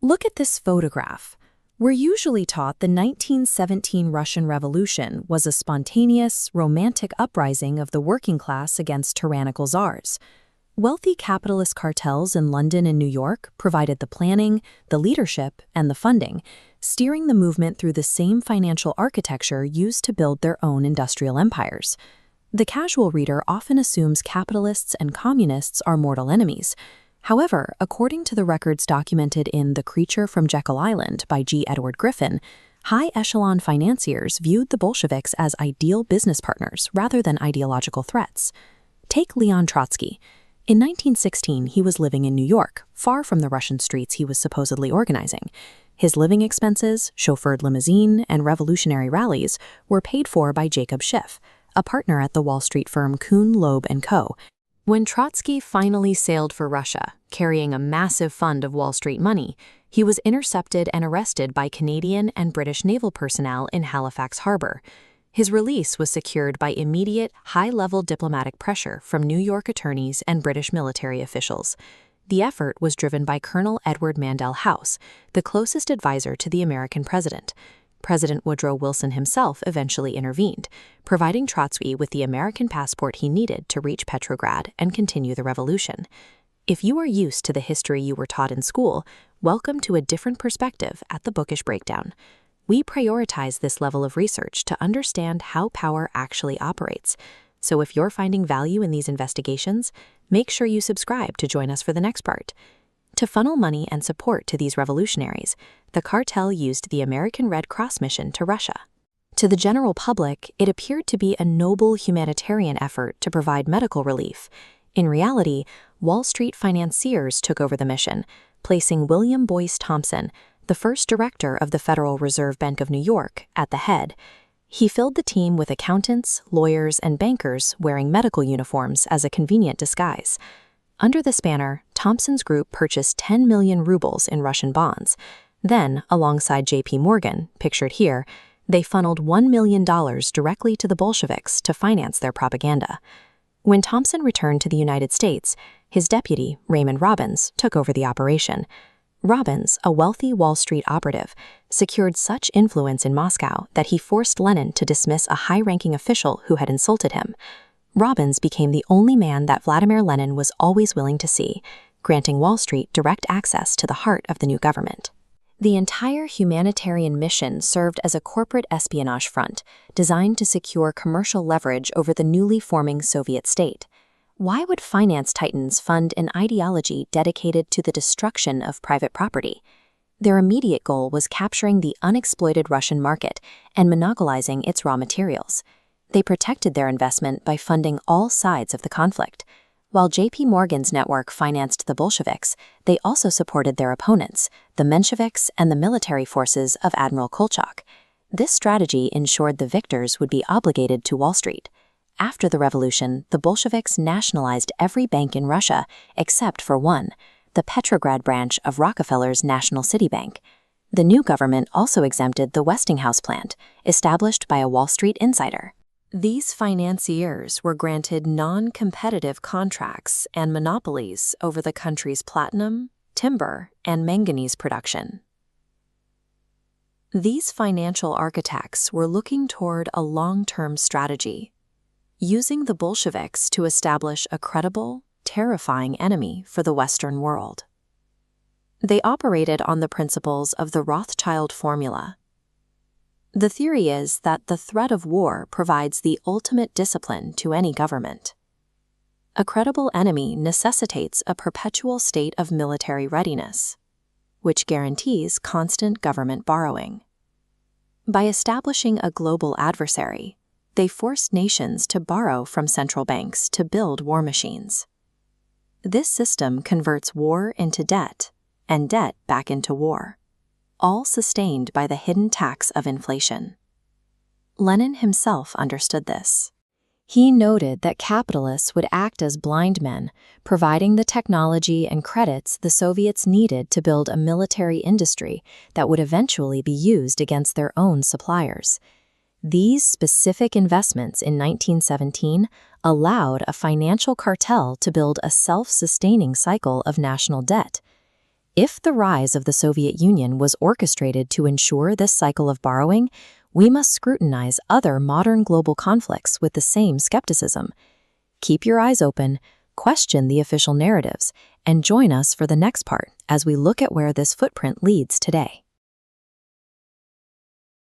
Look at this photograph. We're usually taught the 1917 Russian Revolution was a spontaneous, romantic uprising of the working class against tyrannical czars. Wealthy capitalist cartels in London and New York provided the planning, the leadership, and the funding, steering the movement through the same financial architecture used to build their own industrial empires. The casual reader often assumes capitalists and communists are mortal enemies. However, according to the records documented in The Creature from Jekyll Island by G. Edward Griffin, high-echelon financiers viewed the Bolsheviks as ideal business partners rather than ideological threats. Take Leon Trotsky. In 1916, he was living in New York, far from the Russian streets he was supposedly organizing. His living expenses, chauffeured limousine, and revolutionary rallies were paid for by Jacob Schiff, a partner at the Wall Street firm Kuhn, Loeb & Co. When Trotsky finally sailed for Russia, carrying a massive fund of Wall Street money, he was intercepted and arrested by Canadian and British naval personnel in Halifax Harbor. His release was secured by immediate, high-level diplomatic pressure from New York attorneys and British military officials. The effort was driven by Colonel Edward Mandell House, the closest advisor to the American president. President Woodrow Wilson himself eventually intervened, providing Trotsky with the American passport he needed to reach Petrograd and continue the revolution. If you are used to the history you were taught in school, welcome to a different perspective at the Bookish Breakdown. We prioritize this level of research to understand how power actually operates. So if you're finding value in these investigations, make sure you subscribe to join us for the next part. To funnel money and support to these revolutionaries, the cartel used the American Red Cross mission to Russia. To the general public, it appeared to be a noble humanitarian effort to provide medical relief. In reality, Wall Street financiers took over the mission, placing William Boyce Thompson, the first director of the Federal Reserve Bank of New York, at the head. He filled the team with accountants, lawyers, and bankers wearing medical uniforms as a convenient disguise. Under this banner, Thompson's group purchased 10 million rubles in Russian bonds. Then, alongside J.P. Morgan, pictured here, they funneled $1 million directly to the Bolsheviks to finance their propaganda. When Thompson returned to the United States, his deputy, Raymond Robbins, took over the operation. Robbins, a wealthy Wall Street operative, secured such influence in Moscow that he forced Lenin to dismiss a high-ranking official who had insulted him. Robbins became the only man that Vladimir Lenin was always willing to see, granting Wall Street direct access to the heart of the new government. The entire humanitarian mission served as a corporate espionage front, designed to secure commercial leverage over the newly forming Soviet state. Why would finance titans fund an ideology dedicated to the destruction of private property? Their immediate goal was capturing the unexploited Russian market and monopolizing its raw materials. They protected their investment by funding all sides of the conflict. While J.P. Morgan's network financed the Bolsheviks, they also supported their opponents, the Mensheviks and the military forces of Admiral Kolchak. This strategy ensured the victors would be obligated to Wall Street. After the revolution, the Bolsheviks nationalized every bank in Russia except for one, the Petrograd branch of Rockefeller's National City Bank. The new government also exempted the Westinghouse plant, established by a Wall Street insider. These financiers were granted non-competitive contracts and monopolies over the country's platinum, timber, and manganese production. These financial architects were looking toward a long-term strategy, using the Bolsheviks to establish a credible, terrifying enemy for the Western world. They operated on the principles of the Rothschild formula. The theory is that the threat of war provides the ultimate discipline to any government. A credible enemy necessitates a perpetual state of military readiness, which guarantees constant government borrowing. By establishing a global adversary, they forced nations to borrow from central banks to build war machines. This system converts war into debt and debt back into war, all sustained by the hidden tax of inflation. Lenin himself understood this. He noted that capitalists would act as blind men, providing the technology and credits the Soviets needed to build a military industry that would eventually be used against their own suppliers. These specific investments in 1917 allowed a financial cartel to build a self-sustaining cycle of national debt. If the rise of the Soviet Union was orchestrated to ensure this cycle of borrowing, we must scrutinize other modern global conflicts with the same skepticism. Keep your eyes open, question the official narratives, and join us for the next part as we look at where this footprint leads today.